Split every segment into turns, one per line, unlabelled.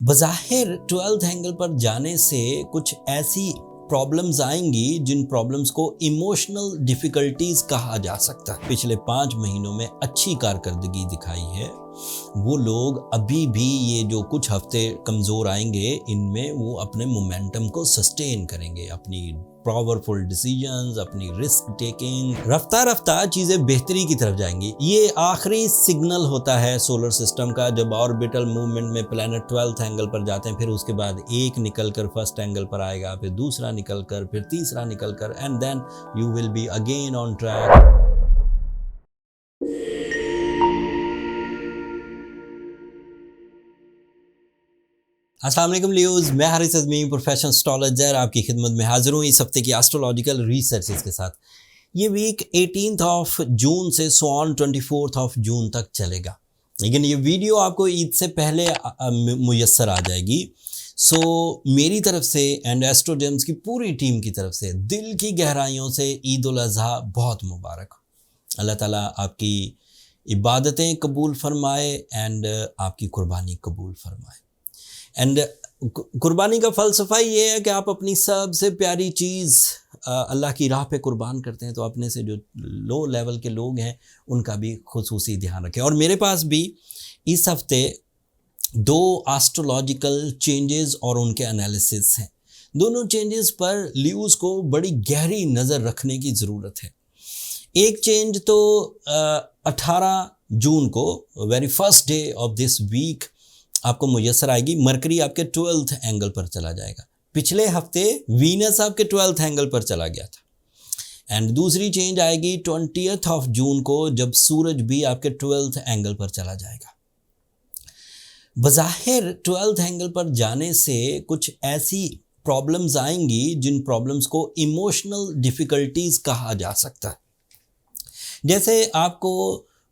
बज़ाहिर 12th angle पर जाने से कुछ ऐसी प्रॉब्लम्स आएंगी जिन प्रॉब्लम्स को इमोशनल डिफ़िकल्टीज कहा जा सकता है। पिछले 5 महीनों में अच्छी कारकर्दगी दिखाई है। वो लोग अभी भी ये जो कुछ हफ्ते कमज़ोर आएंगे इनमें वो अपने मोमेंटम को सस्टेन करेंगे, अपनी पावरफुल डिसीजंस, अपनी रिस्क टेकिंग, रफ्ता रफ्ता चीज़ें बेहतरी की तरफ जाएंगी। ये आखिरी सिग्नल होता है सोलर सिस्टम का जब ऑर्बिटल मूवमेंट में प्लैनेट 12th एंगल पर जाते हैं, फिर उसके बाद एक निकल कर फर्स्ट एंगल पर आएगा, फिर दूसरा निकल कर, फिर तीसरा निकल कर, and then you will be again on track. अस्सलाम वालेकुम लियोज़, मैं हारिस अज़मी प्रोफेशनल एस्ट्रोलॉजर आपकी खिदमत में हाज़िर हूँ इस हफ्ते की एस्ट्रोलॉजिकल रिसर्चेस के साथ। ये वीक 18th ऑफ जून से ऑन 24th ऑफ जून तक चलेगा, लेकिन ये वीडियो आपको ईद से पहले मुयस्सर आ जाएगी। सो मेरी तरफ से एंड एस्ट्रोजेम्स की पूरी टीम की तरफ से दिल की गहराइयों से ईद उल अज़हा बहुत मुबारक। अल्लाह ताला आपकी इबादतें कबूल फरमाए एंड आपकी कुर्बानी कबूल फरमाए। एंड कुर्बानी का फ़लसफ़ा ये है कि आप अपनी सबसे प्यारी चीज़ अल्लाह की राह पे कुर्बान करते हैं, तो अपने से जो लो लेवल के लोग हैं उनका भी खुसूसी ध्यान रखें। और मेरे पास भी इस हफ्ते 2 एस्ट्रोलॉजिकल चेंजेस और उनके एनालिसिस हैं। दोनों चेंजेस पर लियोज़ को बड़ी गहरी नज़र रखने की ज़रूरत है। एक चेंज तो 18 जून को very first day of this week आपको मुयस्सर आएगी। मरकरी आपके 12th एंगल पर चला जाएगा। पिछले हफ्ते वीनस आपके 12th एंगल पर चला गया था। एंड दूसरी चेंज आएगी 20th ऑफ जून को जब सूरज भी आपके 12th एंगल पर चला जाएगा। बज़ाहिर 12th एंगल पर जाने से कुछ ऐसी प्रॉब्लम्स आएंगी जिन प्रॉब्लम्स को इमोशनल डिफ़िकल्टीज कहा जा सकता है। जैसे आपको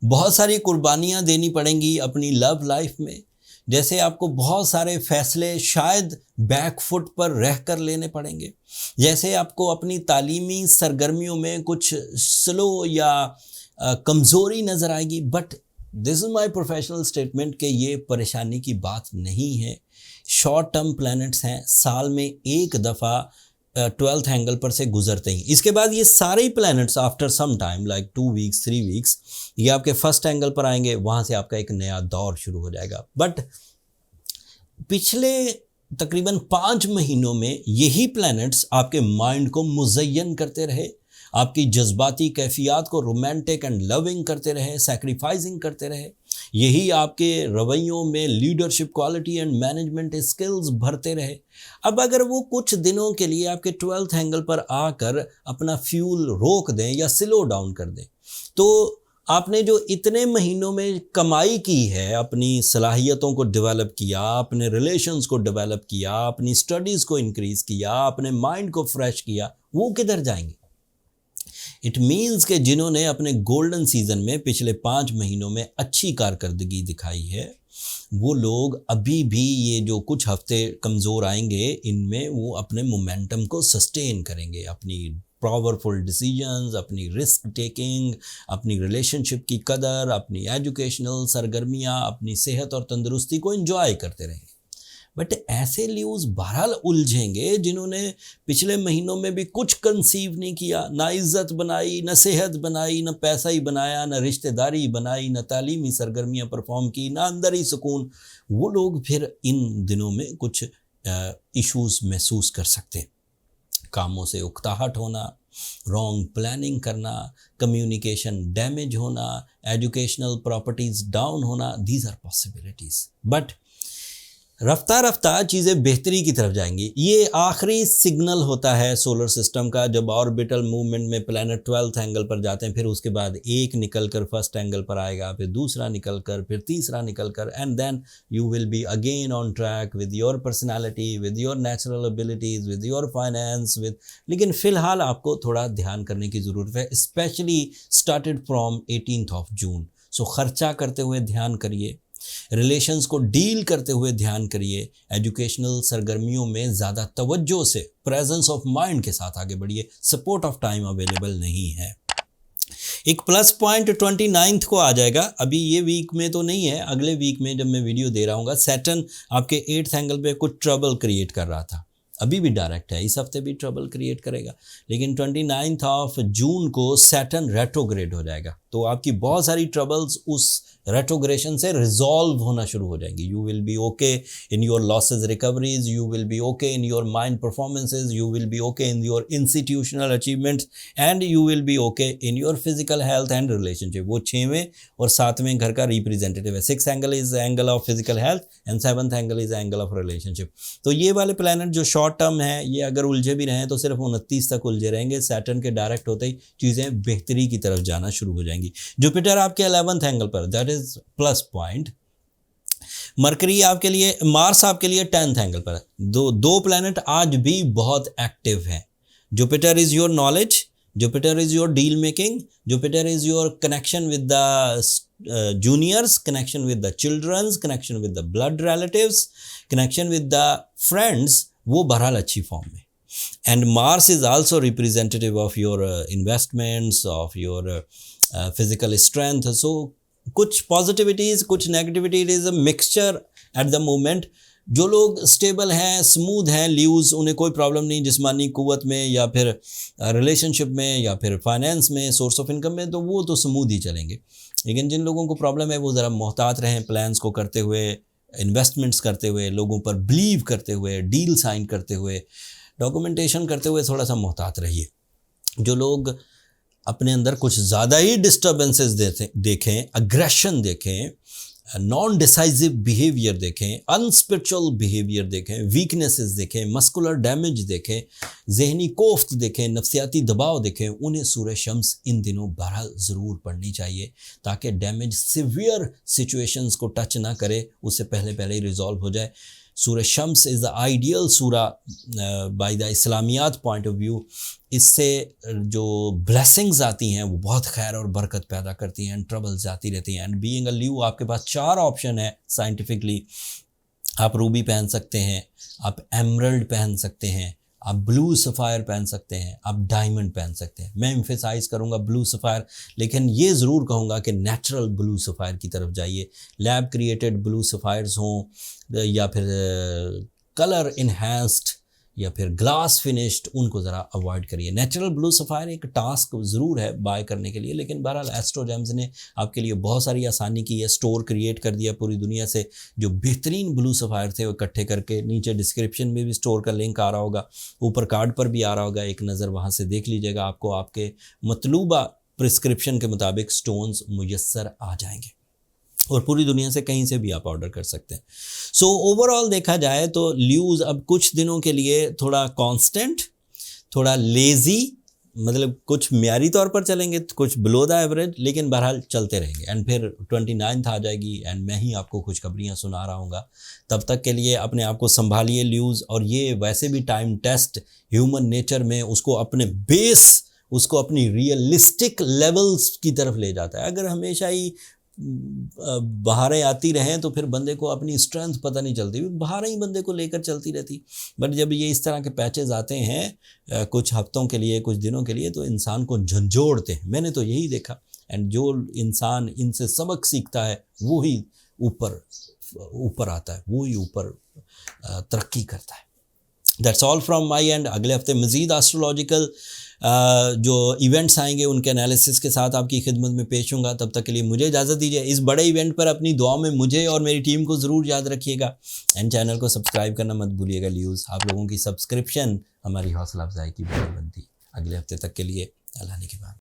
बहुत सारी कुर्बानियाँ देनी पड़ेंगी अपनी लव लाइफ में, जैसे आपको बहुत सारे फ़ैसले शायद बैक फुट पर रह कर लेने पड़ेंगे, जैसे आपको अपनी तालीमी सरगर्मियों में कुछ स्लो या कमज़ोरी नज़र आएगी। But this is my professional statement कि ये परेशानी की बात नहीं है। शॉर्ट टर्म प्लैनेट्स हैं, साल में एक दफ़ा 12th एंगल पर से गुजरते ही। इसके बाद ये सारे ही planets after some time like 2 weeks 3 weeks ये आपके फर्स्ट एंगल पर आएंगे, वहाँ से आपका एक नया दौर शुरू हो जाएगा। बट पिछले तकरीबन 5 महीनों में यही प्लैनेट्स आपके माइंड को मुज़य्यन करते रहे, आपकी जज्बाती कैफियत को रोमांटिक एंड लविंग करते रहे, सैक्रिफाइसिंग करते रहे। यही आपके रवैयों में leadership quality and management skills भरते रहे। अब अगर वो कुछ दिनों के लिए आपके 12th एंगल पर आकर अपना फ्यूल रोक दें या स्लो डाउन कर दें, तो आपने जो इतने महीनों में कमाई की है, अपनी सलाहियतों को डेवलप किया, अपने रिलेशंस को डेवलप किया, अपनी स्टडीज़ को इंक्रीज़ किया, अपने माइंड को फ्रेश किया, वो किधर जाएंगे? इट मीन्स कि जिन्होंने अपने गोल्डन सीजन में पिछले 5 महीनों में अच्छी कारकर्दगी दिखाई है, वो लोग अभी भी ये जो कुछ हफ्ते कमज़ोर आएंगे इनमें वो अपने मोमेंटम को सस्टेन करेंगे, अपनी पावरफुल डिसीजंस, अपनी रिस्क टेकिंग, अपनी रिलेशनशिप की कदर, अपनी एजुकेशनल सरगर्मियाँ, अपनी सेहत और तंदुरुस्ती को एंजॉय करते रहेंगे। बट ऐसे लियोज़ बहरहाल उलझेंगे जिन्होंने पिछले महीनों में भी कुछ कंसीव नहीं किया, ना इज़्ज़त बनाई, ना सेहत बनाई, ना पैसा ही बनाया, ना रिश्तेदारी बनाई, ना तालीमी सरगर्मियाँ परफॉर्म की, ना अंदर ही सुकून। वो लोग फिर इन दिनों में कुछ इश्यूज़ महसूस कर सकते हैं। कामों से उकताहट होना, रॉन्ग प्लानिंग करना, कम्युनिकेशन डैमेज होना, एजुकेशनल प्रॉपर्टीज़ डाउन होना, दीज आर पॉसिबिलिटीज़। बट रफ्ता रफ्ता चीज़ें बेहतरी की तरफ जाएंगी। ये आखिरी सिग्नल होता है सोलर सिस्टम का जब ऑर्बिटल मूवमेंट में प्लैनेट 12th एंगल पर जाते हैं, फिर उसके बाद एक निकल कर फर्स्ट एंगल पर आएगा, फिर दूसरा निकल कर, फिर तीसरा निकल कर, and then you will be again on track with your personality, with your natural abilities, with your finance, with. लेकिन फ़िलहाल आपको थोड़ा ध्यान करने की ज़रूरत है, specially started from 18th of June. So खर्चा करते हुए ध्यान करिए, रिलेशंस को डील करते हुए ध्यान करिए, एजुकेशनल सरगर्मियों में ज़्यादा तवज्जो से प्रेजेंस ऑफ माइंड के साथ आगे बढ़िए। सपोर्ट ऑफ टाइम अवेलेबल नहीं है। एक प्लस पॉइंट 29 को आ जाएगा। अभी ये वीक में तो नहीं है, अगले वीक में जब मैं वीडियो दे रहा हूँ। सैटर्न आपके 8th एंगल पे कुछ ट्रबल क्रिएट कर रहा था, अभी भी डायरेक्ट है, इस हफ्ते भी ट्रबल क्रिएट करेगा, लेकिन 29 ऑफ जून को सैटर्न रेट्रोग्रेड हो जाएगा। तो आपकी बहुत सारी ट्रबल्स उस रेट्रोग्रेशन से रिजॉल्व होना शुरू हो जाएंगी। You will B okay in your losses recoveries, you will B okay in your mind performances, you will B okay in your institutional achievements and you will B okay in your physical health and relationship. वो 6वें और 7वें घर का representative है। 6th angle is angle of physical health and 7th angle is angle of relationship. तो ये वाले planet जो short term है, ये अगर उलझे भी रहें तो सिर्फ 29 तक उलझे रहेंगे। सैटर्न के डायरेक्ट होते ही चीज़ें बेहतरी की तरफ जाना शुरू हो जाएंगी। जुपिटर आपके 11th एंगल पर, that is plus point. Mercury आपके लिए, मार्स आपके लिए 10th एंगल पर। दो प्लैनेट आज भी बहुत एक्टिव हैं। Jupiter is your knowledge, Jupiter is your deal making, Jupiter is your connection with the juniors, connection with the childrens, connection with the blood relatives, connection with the friends, वो बहरहाल अच्छी form में। And Mars is also representative of your investments, of your physical strength. So कुछ positivities, कुछ negativity, it is a mixture at the moment. जो लोग stable हैं, smooth हैं, ल्यूज, उन्हें कोई प्रॉब्लम नहीं जिस्मानी कुव्वत में या फिर रिलेशनशिप में या फिर फाइनेंस में, सोर्स ऑफ इनकम में, तो वो तो स्मूथ ही चलेंगे। लेकिन जिन लोगों को प्रॉब्लम है वो ज़रा मोहतात रहें, प्लान्स को करते हुए, इन्वेस्टमेंट्स करते हुए, लोगों पर बिलीव करते हुए, डील साइन करते हुए, डॉक्यूमेंटेशन करते हुए थोड़ा सा मोहतात रहिए। जो लोग अपने अंदर कुछ ज़्यादा ही डिस्टर्बेंसेस देखें, अग्रेशन देखें, नॉन डिसाइसिव बिहेवियर देखें, अनस्पिरिचुअल बिहेवियर देखें, वीकनेसेस देखें, मस्कुलर डैमेज देखें, जहनी कोफ्त देखें, नफ्सियाती दबाव देखें, उन्हें सूरह शम्स इन दिनों बहरहाल ज़रूर पढ़नी चाहिए ताकि डैमेज सिवियर सिचुएशंस को टच ना करे, उससे पहले ही रिजॉल्व हो जाए। Surah Shams is the ideal surah by the Islamiyat point of view. इससे जो ब्लेसिंग्स आती हैं वो बहुत खैर और बरकत पैदा करती हैं, एंड ट्रबल्स आती रहती हैं। एंड बीइंग अ ल्यू आपके पास 4 ऑप्शन है साइंटिफिकली। आप रूबी पहन सकते हैं, आप एमरल्ड पहन सकते हैं, आप ब्लू सफ़ायर पहन सकते हैं, आप डायमंड पहन सकते हैं। मैं एम्फेसाइज करूंगा ब्लू सफ़ायर, लेकिन ये ज़रूर कहूँगा कि नेचुरल ब्लू सफ़ायर की तरफ जाइए। लैब क्रिएटेड ब्लू सफ़ायर्स हों या फिर कलर इन्हेंस्ड या फिर ग्लास फिनिश्ड, उनको ज़रा अवॉइड करिए। नेचुरल ब्लू सफ़ायर एक टास्क ज़रूर है बाय करने के लिए, लेकिन बहरहाल एस्ट्रोजेम्स ने आपके लिए बहुत सारी आसानी की है। स्टोर क्रिएट कर दिया पूरी दुनिया से, जो बेहतरीन ब्लू सफ़ायर थे वो इकट्ठे करके। नीचे डिस्क्रिप्शन में भी स्टोर का लिंक आ रहा होगा, ऊपर कार्ड पर भी आ रहा होगा, एक नज़र वहाँ से देख लीजिएगा। आपको आपके मतलूबा प्रिस्क्रिप्शन के मुताबिक स्टोन्स मुयस्सर आ जाएंगे और पूरी दुनिया से कहीं से भी आप ऑर्डर कर सकते हैं। सो ओवरऑल देखा जाए तो ल्यूज़ अब कुछ दिनों के लिए थोड़ा कांस्टेंट, थोड़ा लेज़ी, मतलब कुछ म्यारी तौर पर चलेंगे, कुछ बिलो द एवरेज, लेकिन बहरहाल चलते रहेंगे। एंड फिर 29 आ जाएगी एंड मैं ही आपको खुशखबरियाँ सुना रहा हूँगा। तब तक के लिए अपने आप को संभालिए ल्यूज़। और ये वैसे भी टाइम टेस्ट ह्यूमन नेचर में उसको अपने बेस, उसको अपनी रियलिस्टिक लेवल्स की तरफ ले जाता है। अगर हमेशा ही बहारें आती रहें तो फिर बंदे को अपनी स्ट्रेंथ पता नहीं चलती, बहारें ही बंदे को लेकर चलती रहती। बट जब ये इस तरह के पैचेस आते हैं कुछ हफ्तों के लिए, कुछ दिनों के लिए, तो इंसान को झंझोड़ते हैं। मैंने तो यही देखा। एंड जो इंसान इनसे सबक सीखता है वो ही ऊपर आता है, वो ही ऊपर तरक्की करता है। That's all from my and. अगले हफ्ते मज़ीद एस्ट्रोलॉजिकल जो इवेंट्स आएंगे उनके एनालिसिस के साथ आपकी खिदमत में पेश होऊंगा। तब तक के लिए मुझे इजाज़त दीजिए। इस बड़े इवेंट पर अपनी दुआओं में मुझे और मेरी टीम को ज़रूर याद रखिएगा, एंड चैनल को सब्सक्राइब करना मत भूलिएगा। ल्यूज़, आप लोगों की सब्सक्रिप्शन हमारी हौसला अफजाई की बड़ी बनती। अगले हफ्ते तक के लिए अल्लाह ने के बाद।